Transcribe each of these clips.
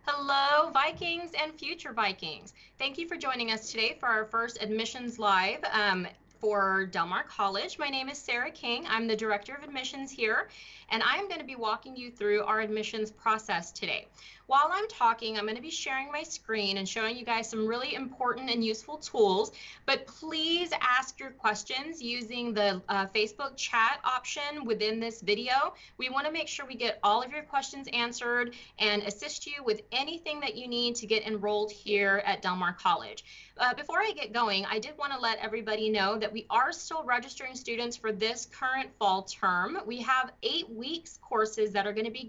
Hello, Vikings and future Vikings. Thank you for joining us today for our first admissions live for Del Mar College. My name is Sarah King. I'm the Director of Admissions here, and I'm going to be walking you through our admissions process today. While I'm talking, I'm going to be sharing my screen and showing you guys some really important and useful tools, but please ask your questions using the Facebook chat option within this video. We want to make sure we get all of your questions answered and assist you with anything that you need to get enrolled here at Del Mar College. Before I get going, I did want to let everybody know that we are still registering students for this current fall term. We have 8 weeks courses that are going to be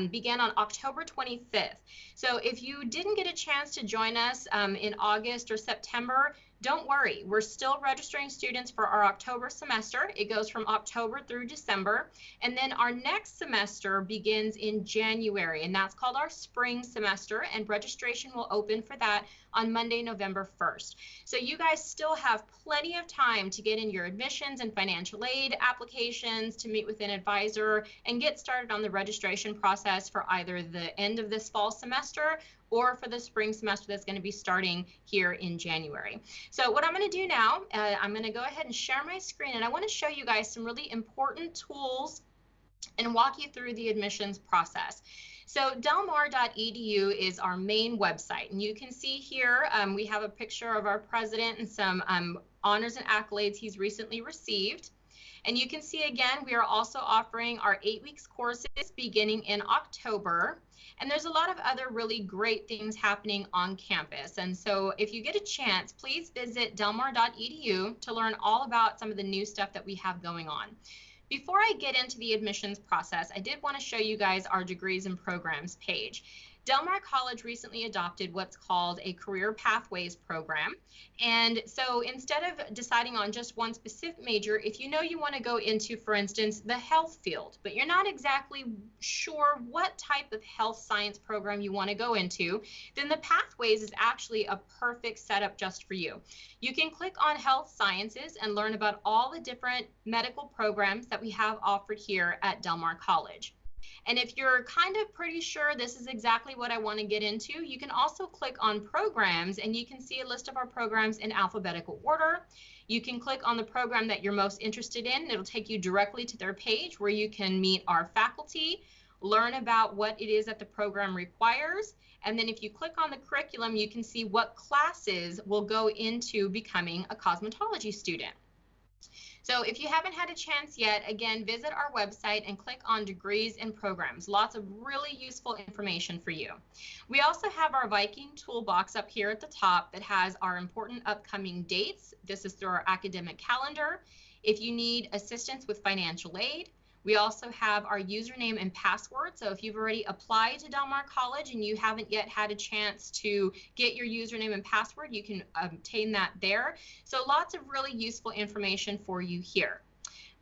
begin on October 25th. So if you didn't get a chance to join us in August or September, don't worry, we're still registering students for our October semester. It goes from October through December. And then our next semester begins in January, and that's called our spring semester, and registration will open for that on Monday, November 1st. So you guys still have plenty of time to get in your admissions and financial aid applications, to meet with an advisor, and get started on the registration process for either the end of this fall semester or for the spring semester that's going to be starting here in January. So what I'm going to do now, I'm going to go ahead and share my screen, and I want to show you guys some really important tools and walk you through the admissions process. So delmar.edu is our main website, and you can see here we have a picture of our president and some honors and accolades he's recently received. And you can see again, we are also offering our 8 weeks courses beginning in October. And there's a lot of other really great things happening on campus. And so if you get a chance, please visit delmar.edu to learn all about some of the new stuff that we have going on. Before I get into the admissions process, I did want to show you guys our degrees and programs page. Del Mar College recently adopted what's called a career pathways program. And so instead of deciding on just one specific major, if you know you want to go into, for instance, the health field, but you're not exactly sure what type of health science program you want to go into, then the pathways is actually a perfect setup just for you. You can click on health sciences and learn about all the different medical programs that we have offered here at Del Mar College. And if you're kind of pretty sure this is exactly what I want to get into, you can also click on programs, and you can see a list of our programs in alphabetical order. You can click on the program that you're most interested in. It'll take you directly to their page where you can meet our faculty, learn about what it is that the program requires. And then if you click on the curriculum, you can see what classes will go into becoming a cosmetology student. So if you haven't had a chance yet, again, visit our website and click on degrees and programs. Lots of really useful information for you. We also have our Viking toolbox up here at the top that has our important upcoming dates. This is through our academic calendar. If you need assistance with financial aid, we also have our username and password. So if you've already applied to Del Mar College and you haven't yet had a chance to get your username and password, you can obtain that there. So lots of really useful information for you here.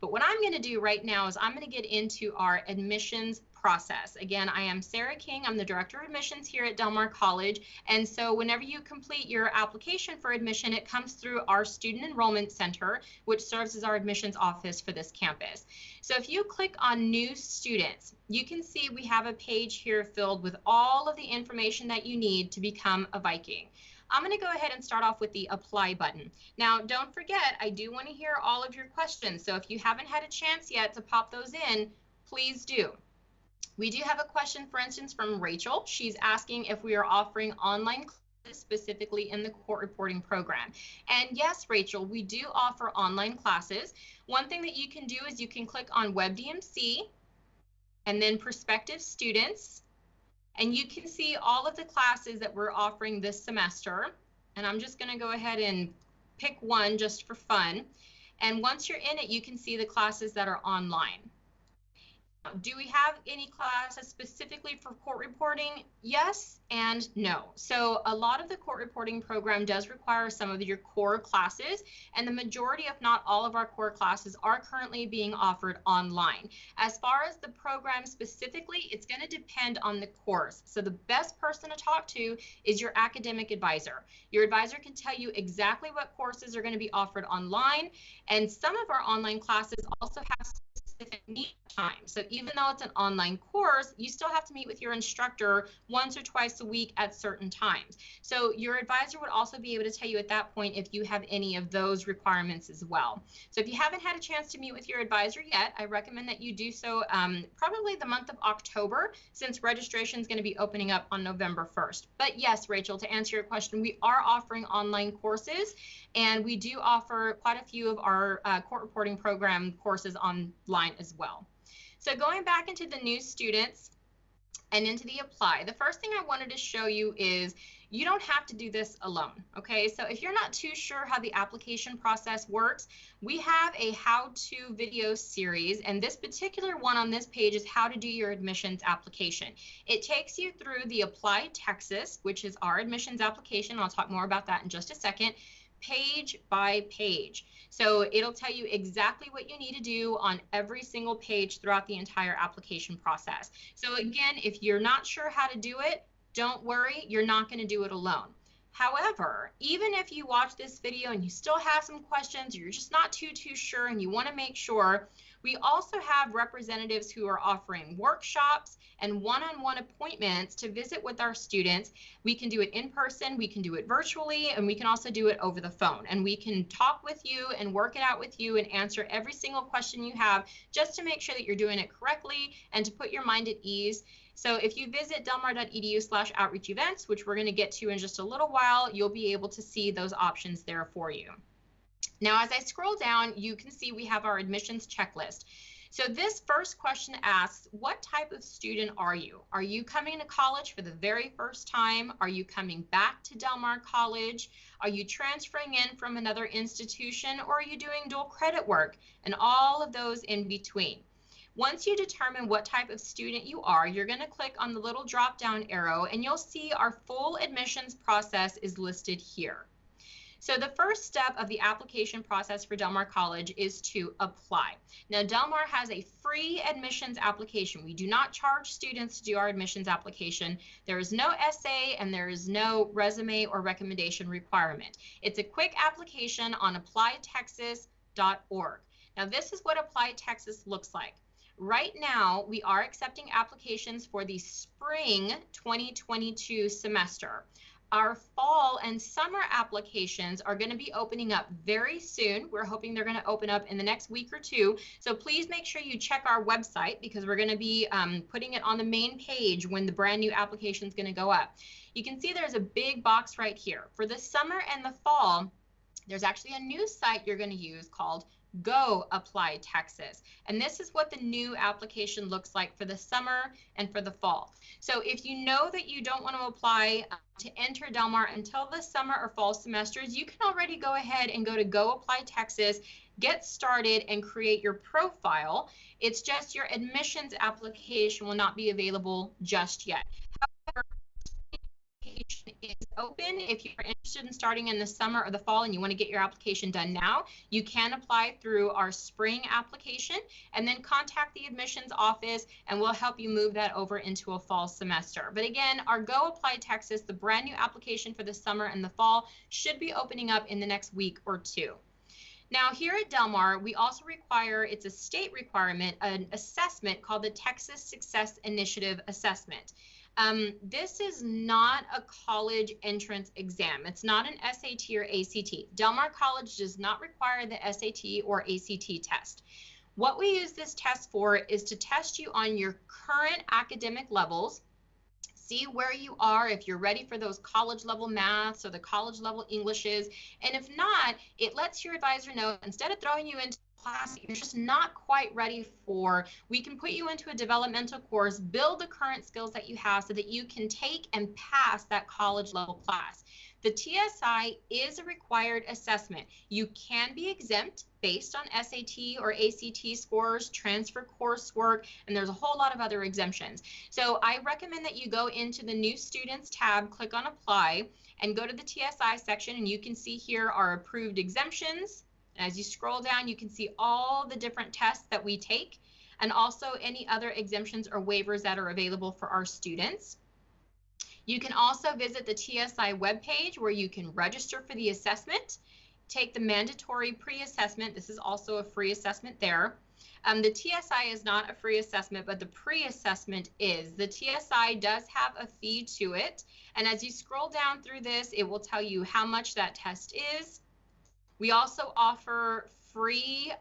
But what I'm going to do right now is I'm going to get into our admissions process. Again, I am Sarah King. I'm the Director of Admissions here at Del Mar College. And so whenever you complete your application for admission, it comes through our Student Enrollment Center, which serves as our admissions office for this campus. So if you click on New Students, you can see we have a page here filled with all of the information that you need to become a Viking. I'm going to go ahead and start off with the apply button. Now, don't forget, I do want to hear all of your questions. So if you haven't had a chance yet to pop those in, please do. We do have a question, for instance, from Rachel. She's asking if we are offering online classes specifically in the court reporting program. And yes, Rachel, we do offer online classes. One thing that you can do is you can click on WebDMC and then prospective students. And you can see all of the classes that we're offering this semester. And I'm just going to go ahead and pick one just for fun. And once you're in it, you can see the classes that are online. Do we have any classes specifically for court reporting? Yes and no. So a lot of the court reporting program does require some of your core classes, and the majority, if not all of our core classes, are currently being offered online. As far as the program specifically, it's going to depend on the course. So the best person to talk to is your academic advisor. Your advisor can tell you exactly what courses are going to be offered online, and some of our online classes also have specific niche time. So even though it's an online course, you still have to meet with your instructor once or twice a week at certain times. So your advisor would also be able to tell you at that point if you have any of those requirements as well. So if you haven't had a chance to meet with your advisor yet, I recommend that you do so probably the month of October, since registration is going to be opening up on November 1st. But yes, Rachel, to answer your question, we are offering online courses, and we do offer quite a few of our court reporting program courses online as well. So going back into the new students and into the apply, the first thing I wanted to show you is you don't have to do this alone, okay? So if you're not too sure how the application process works, we have a how-to video series, and this particular one on this page is how to do your admissions application. It takes you through the Apply Texas, which is our admissions application. I'll talk more about that in just a second, page by page. So it'll tell you exactly what you need to do on every single page throughout the entire application process. So again, if you're not sure how to do it, don't worry, you're not going to do it alone. However, even if you watch this video and you still have some questions, or you're just not too sure and you want to make sure, we also have representatives who are offering workshops and one-on-one appointments to visit with our students. We can do it in person, we can do it virtually, and we can also do it over the phone. And we can talk with you and work it out with you and answer every single question you have, just to make sure that you're doing it correctly and to put your mind at ease. So if you visit delmar.edu/outreach events, which we're going to get to in just a little while, you'll be able to see those options there for you. Now, as I scroll down, you can see we have our admissions checklist. So this first question asks, what type of student are you? Are you coming to college for the very first time? Are you coming back to Del Mar College? Are you transferring in from another institution, or are you doing dual credit work? And all of those in between. Once you determine what type of student you are, you're going to click on the little drop-down arrow, and you'll see our full admissions process is listed here. So the first step of the application process for Del Mar College is to apply. Now, Del Mar has a free admissions application. We do not charge students to do our admissions application. There is no essay and there is no resume or recommendation requirement. It's a quick application on applytexas.org. Now, this is what Apply Texas looks like. Right now, we are accepting applications for the spring 2022 semester. Our fall and summer applications are going to be opening up very soon. We're hoping they're going to open up in the next week or two. So please make sure you check our website, because we're going to be putting it on the main page when the brand new application is going to go up. You can see there's a big box right here. For the summer and the fall, there's actually a new site you're going to use called Go Apply Texas. And this is what the new application looks like for the summer and for the fall. So if you know that you don't want to apply to enter Del Mar until the summer or fall semesters, you can already go ahead and go to Go Apply Texas, get started, and create your profile. It's just your admissions application will not be available just yet. However, is open. If you're interested in starting in the summer or the fall and you want to get your application done now, you can apply through our spring application and then contact the admissions office, and we'll help you move that over into a fall semester. But again, our Go Apply Texas, the brand new application for the summer and the fall, should be opening up in the next week or two. Now, here at Del Mar, we also require, it's a state requirement, an assessment called the Texas Success Initiative Assessment. This is not a college entrance exam. It's not an SAT or ACT. Del Mar College does not require the SAT or ACT test. What we use this test for is to test you on your current academic levels, see where you are, if you're ready for those college level maths or the college level Englishes. And if not, it lets your advisor know, instead of throwing you into class that you're just not quite ready for, we can put you into a developmental course, build the current skills that you have so that you can take and pass that college level class. The TSI is a required assessment. You can be exempt based on SAT or ACT scores, transfer coursework, and there's a whole lot of other exemptions. So I recommend that you go into the New Students tab, click on Apply, and go to the TSI section, and you can see here our approved exemptions. As you scroll down, you can see all the different tests that we take, and also any other exemptions or waivers that are available for our students. You can also visit the TSI webpage where you can register for the assessment, take the mandatory pre-assessment. This is also a free assessment there. The TSI is not a free assessment, but the pre-assessment is. The TSI does have a fee to it. And as you scroll down through this, it will tell you how much that test is. We also offer free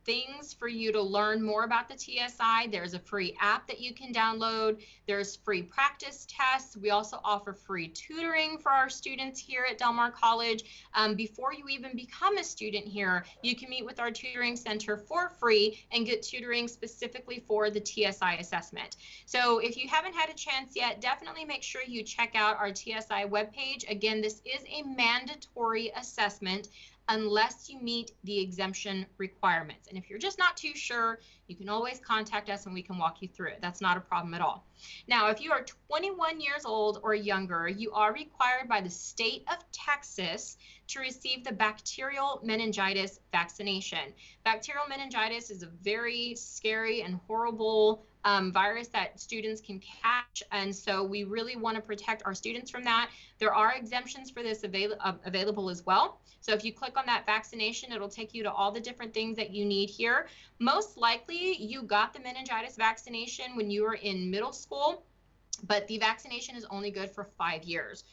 things for you to learn more about the TSI. There's a free app that you can download. There's free practice tests. We also offer free tutoring for our students here at Del Mar College. Before you even become a student here, you can meet with our tutoring center for free and get tutoring specifically for the TSI assessment. So if you haven't had a chance yet, definitely make sure you check out our TSI webpage. Again, this is a mandatory assessment unless you meet the exemption requirements. And if you're just not too sure, you can always contact us and we can walk you through it. That's not a problem at all. Now, if you are 21 years old or younger, you are required by the state of Texas to receive the bacterial meningitis vaccination. Bacterial meningitis is a very scary and horrible virus that students can catch, and so we really want to protect our students from that. There are exemptions for this available as well. So if you click on that vaccination, it'll take you to all the different things that you need here. Most likely you got the meningitis vaccination when you were in middle school, but the vaccination is only good for 5 years.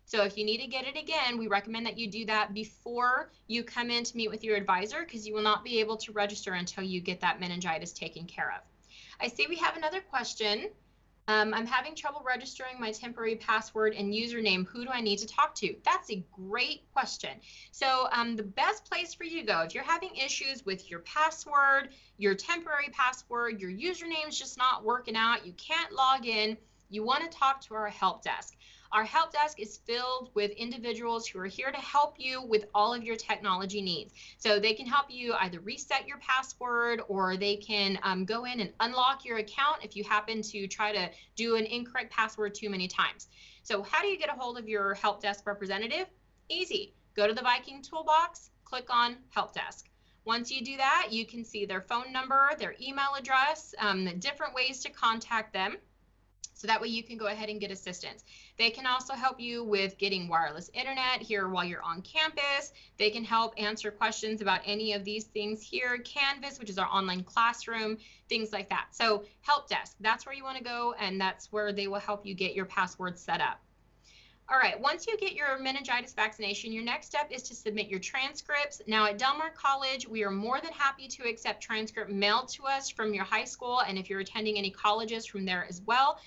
So if you need to get it again, we recommend that you do that before you come in to meet with your advisor, because you will not be able to register until you get that meningitis taken care of. I see we have another question. I'm having trouble registering my temporary password and username. Who do I need to talk to? That's a great question. So the best place for you to go, if you're having issues with your password, your temporary password, your username's just not working out, you can't log in, you want to talk to our help desk. Our help desk is filled with individuals who are here to help you with all of your technology needs. So they can help you either reset your password, or they can go in and unlock your account if you happen to try to do an incorrect password too many times. So how do you get a hold of your help desk representative? Easy. Go to the Viking toolbox, click on help desk. Once you do that, you can see their phone number, their email address, different ways to contact them. So that way you can go ahead and get assistance. They can also help you with getting wireless internet here while you're on campus. They can help answer questions about any of these things here. Canvas, which is our online classroom, things like that. So help desk, that's where you want to go, and that's where they will help you get your password set up. All right, once you get your meningitis vaccination, your next step is to submit your transcripts. Now at Del Mar College, we are more than happy to accept transcript mailed to us from your high school, and if you're attending any colleges, from there as well.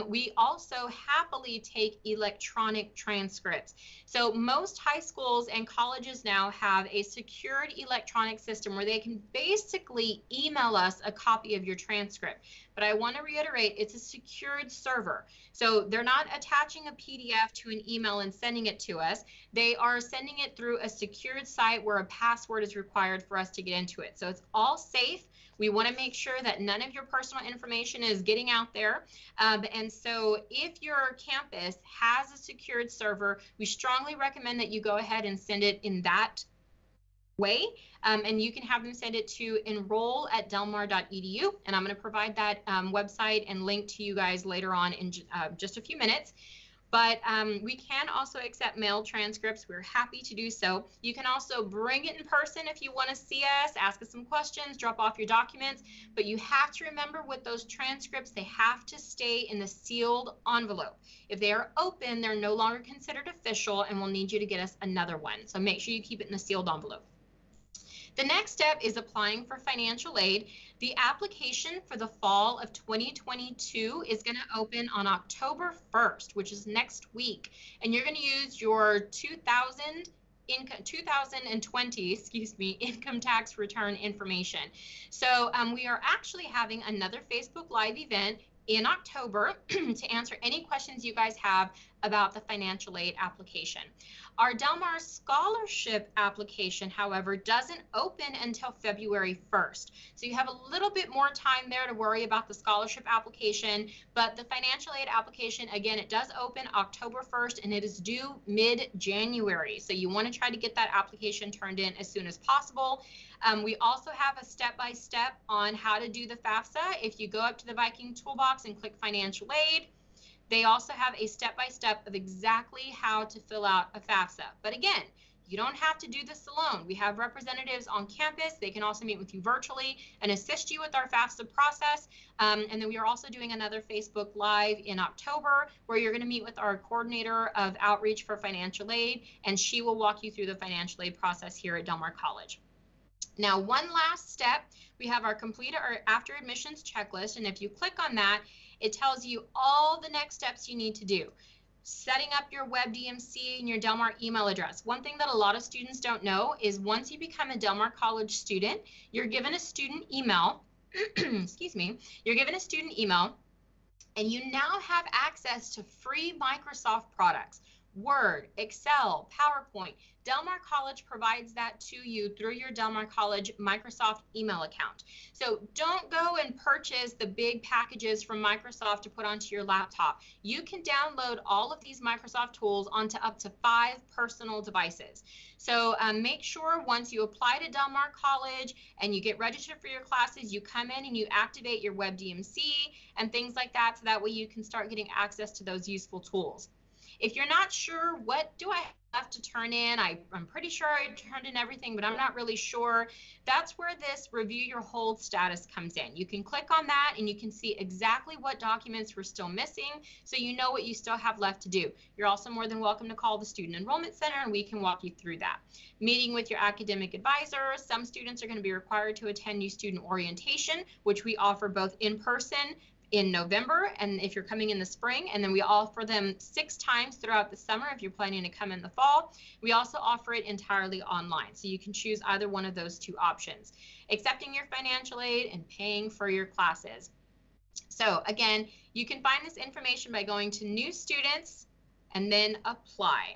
We also happily take electronic transcripts. So most high schools and colleges now have a secured electronic system where they can basically email us a copy of your transcript. But I want to reiterate, it's a secured server. So they're not attaching a PDF to an email and sending it to us. They are sending it through a secured site where a password is required for us to get into it. So it's all safe. We want to make sure that none of your personal information is getting out there. And so if your campus has a secured server, we strongly recommend that you go ahead and send it in that way. And you can have them send it to enroll@delmar.edu. And I'm going to provide that website and link to you guys later on in just a few minutes. But we can also accept mail transcripts. We're happy to do so. You can also bring it in person if you want to see us, ask us some questions, drop off your documents. But you have to remember with those transcripts, they have to stay in the sealed envelope. If they are open, they're no longer considered official, and we'll need you to get us another one. So make sure you keep it in the sealed envelope. The next step is applying for financial aid. The application for the fall of 2022 is going to open on October 1st, which is next week. And you're going to use your 2020, income tax return information. So we are actually having another Facebook Live event in October to answer any questions you guys have about the financial aid application. Our Del Mar scholarship application, however, doesn't open until February 1st. So you have a little bit more time there to worry about the scholarship application, but the financial aid application, again, it does open October 1st and it is due mid-January. So you want to try to get that application turned in as soon as possible. We also have a step-by-step on how to do the FAFSA. If you go up to the Viking toolbox and click financial aid, they also have a step-by-step of exactly how to fill out a FAFSA. But again, You don't have to do this alone. We have representatives on campus. They can also meet with you virtually and assist you with our FAFSA process. And then we are also doing another Facebook Live in October where you're going to meet with our coordinator of outreach for financial aid, and she will walk you through the financial aid process here at Del Mar College. Now, one last step, we have our complete our after admissions checklist, and if you click on that, it tells you all the next steps you need to do. Setting up your web DMC and your Del Mar email address. One thing that a lot of students don't know is once you become a Del Mar College student, you're given a student email, excuse me, you're given a student email, and you now have access to free Microsoft products. Word, Excel, PowerPoint. Del Mar College provides that to you through your Del Mar College Microsoft email account. So don't go and purchase the big packages from Microsoft to put onto your laptop. You can download all of these Microsoft tools onto up to 5 personal devices. So make sure once you apply to Del Mar College and you get registered for your classes, you come in and you activate your web DMC and things like that, so that way you can start getting access to those useful tools. If you're not sure, what do I have to turn in? I'm pretty sure I turned in everything, but I'm not really sure. That's where this review your hold status comes in. You can click on that and you can see exactly what documents were still missing, so you know what you still have left to do. You're also more than welcome to call the Student Enrollment Center and we can walk you through that. Meeting with your academic advisor. Some students are going to be required to attend new student orientation, which we offer both in person in November, and if you're coming in the spring, and then we offer them 6 times throughout the summer if you're planning to come in the fall. We also offer it entirely online, so you can choose either one of those 2 options. Accepting your financial aid and paying for your classes. So again, you can find this information by going to New Students and then Apply.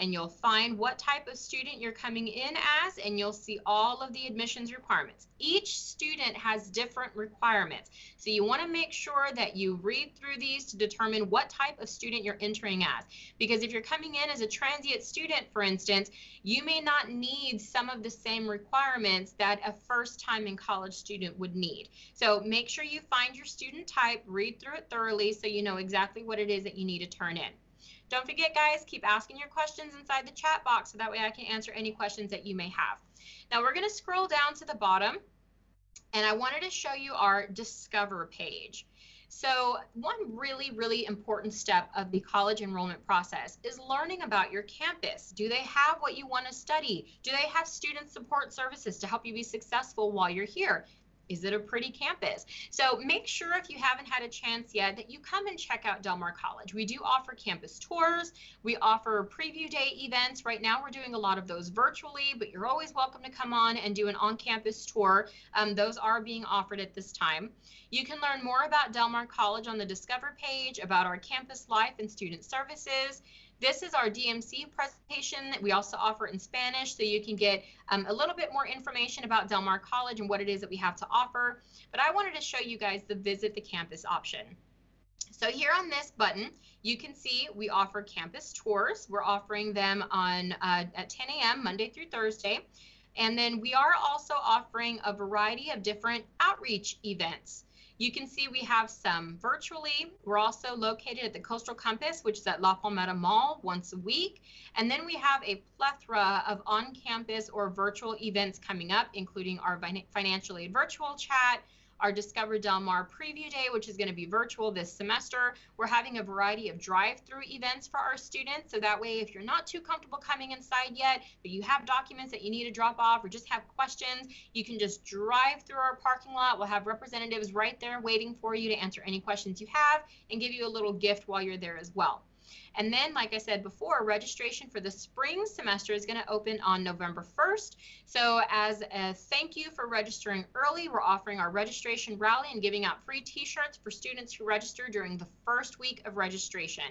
And you'll find what type of student you're coming in as, and you'll see all of the admissions requirements. Each student has different requirements, so you want to make sure that you read through these to determine what type of student you're entering as. Because if you're coming in as a transient student, for instance, you may not need some of the same requirements that a first-time in college student would need. So make sure you find your student type, read through it thoroughly so you know exactly what it is that you need to turn in. Don't forget, guys, keep asking your questions inside the chat box so that way I can answer any questions that you may have. Now we're going to scroll down to the bottom, and I wanted to show you our Discover page. So one really, really important step of the college enrollment process is learning about your campus. Do they have what you want to study? Do they have student support services to help you be successful while you're here? Is it a pretty campus? So make sure, if you haven't had a chance yet, that you come and check out Del Mar College. We do offer campus tours. We offer preview day events. Right now we're doing a lot of those virtually, but you're always welcome to come on and do an on-campus tour. Those are being offered at this time. You can learn more about Del Mar College on the Discover page, about our campus life and student services. This is our DMC presentation that we also offer in Spanish, so you can get a little bit more information about Del Mar College and what it is that we have to offer. But I wanted to show you guys the Visit the Campus option. So here on this button, you can see we offer campus tours. We're offering them on at 10 a.m. Monday through Thursday. And then we are also offering a variety of different outreach events. You can see we have some virtually. We're also located at the Coastal Compass, which is at La Palmetto Mall once a week. And then we have a plethora of on-campus or virtual events coming up, including our financial aid virtual chat, our Discover Del Mar Preview Day, which is going to be virtual this semester. We're having a variety of drive-through events for our students, so that way if you're not too comfortable coming inside yet, but you have documents that you need to drop off or just have questions, you can just drive through our parking lot. We'll have representatives right there waiting for you to answer any questions you have and give you a little gift while you're there as well. And then, like I said before, registration for the spring semester is going to open on November 1st. So as a thank you for registering early, we're offering our registration rally and giving out free t-shirts for students who register during the first week of registration.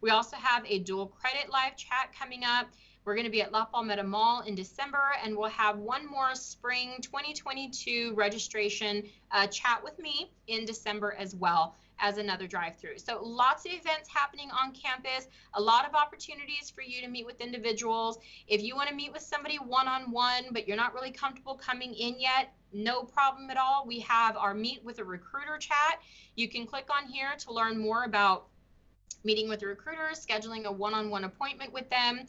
We also have a dual credit live chat coming up. We're going to be at La Palmetto Mall in December, and we'll have one more spring 2022 registration chat with me in December as well, as another drive-through. So lots of events happening on campus, a lot of opportunities for you to meet with individuals. If you want to meet with somebody one-on-one, but you're not really comfortable coming in yet, no problem at all. We have our Meet with a Recruiter chat. You can click on here to learn more about meeting with the recruiters, scheduling a one-on-one appointment with them.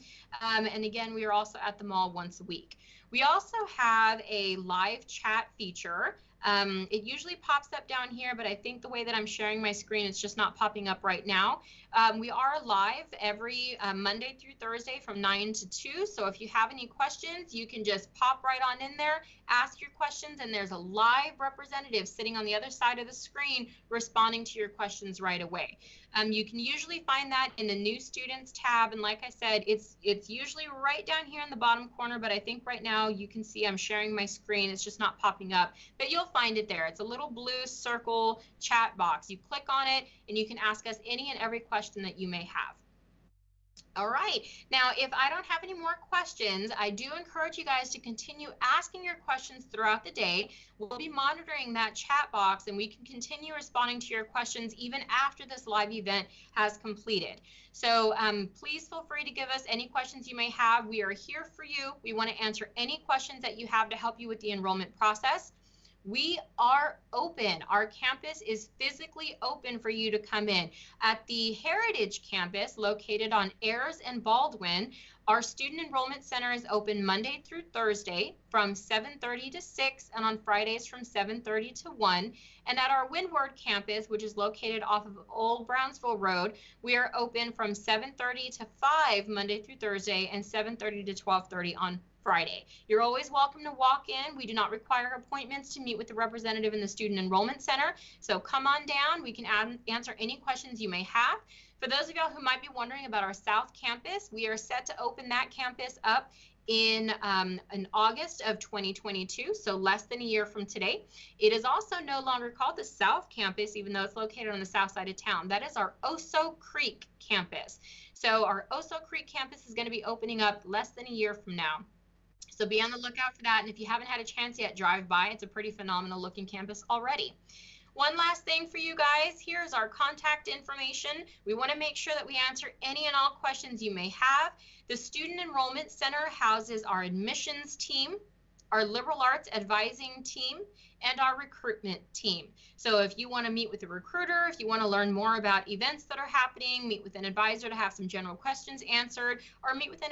And again, we are also at the mall once a week. We also have a live chat feature. It usually pops up down here, but I think the way that I'm sharing my screen, it's just not popping up right now. We are live every Monday through Thursday from 9 to 2. So if you have any questions, you can just pop right on in there, ask your questions, and there's a live representative sitting on the other side of the screen responding to your questions right away. You can usually find that in the New Students tab, and like I said, it's usually right down here in the bottom corner, but I think right now you can see I'm sharing my screen. It's just not popping up, but you'll find it there. It's a little blue circle chat box. You click on it, and you can ask us any and every question that you may have. All right, now if I don't have any more questions, I do encourage you guys to continue asking your questions throughout the day. We'll be monitoring that chat box, and we can continue responding to your questions even after this live event has completed. So please feel free to give us any questions you may have. We are here for you. We want to answer any questions that you have to help you with the enrollment process. We are open. Our campus is physically open for you to come in. At the Heritage campus located on Ayers and Baldwin, our Student Enrollment Center is open Monday through Thursday from 7:30 to 6 and on Fridays from 7:30 to 1. And at our Windward campus, which is located off of Old Brownsville Road, we are open from 7:30 to 5 Monday through Thursday and 7:30 to 12:30 on Friday. You're always welcome to walk in. We do not require appointments to meet with the representative in the Student Enrollment Center. So come on down. We can answer any questions you may have. For those of y'all who might be wondering about our South Campus, we are set to open that campus up in August of 2022, so less than a year from today. It is also no longer called the South Campus, even though it's located on the south side of town. That is our Oso Creek campus. So our Oso Creek campus is going to be opening up less than a year from now. So be on the lookout for that. And if you haven't had a chance yet, drive by. It's a pretty phenomenal looking campus already. One last thing for you guys, here's our contact information. We want to make sure that we answer any and all questions you may have. The Student Enrollment Center houses our admissions team, our liberal arts advising team, and our recruitment team. So if you want to meet with a recruiter, if you want to learn more about events that are happening, meet with an advisor to have some general questions answered, or meet with an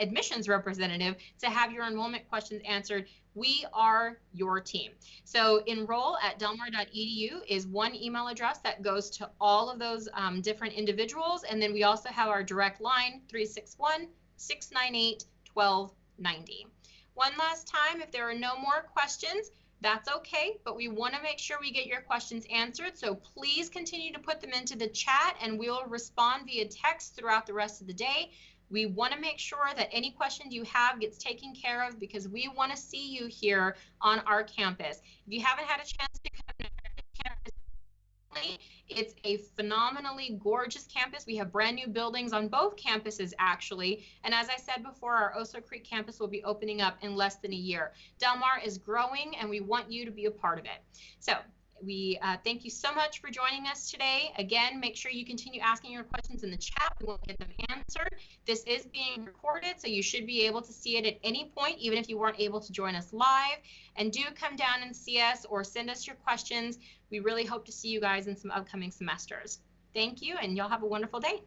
admissions representative to have your enrollment questions answered, we are your team. So enroll at delmar.edu is one email address that goes to all of those different individuals. And then we also have our direct line, 361-698-1290. One last time, if there are no more questions, that's okay, but we want to make sure we get your questions answered. So please continue to put them into the chat, and we'll respond via text throughout the rest of the day. We want to make sure that any questions you have gets taken care of because we want to see you here on our campus. If you haven't had a chance to come to campus, it's a phenomenally gorgeous campus. We have brand new buildings on both campuses, actually. And as I said before, our Oso Creek campus will be opening up in less than a year. Del Mar is growing, and we want you to be a part of it. So we thank you so much for joining us today. Again, make sure you continue asking your questions in the chat. We won't get them answered. This is being recorded, so you should be able to see it at any point, even if you weren't able to join us live. And do come down and see us or send us your questions. We really hope to see you guys in some upcoming semesters. Thank you, and y'all have a wonderful day.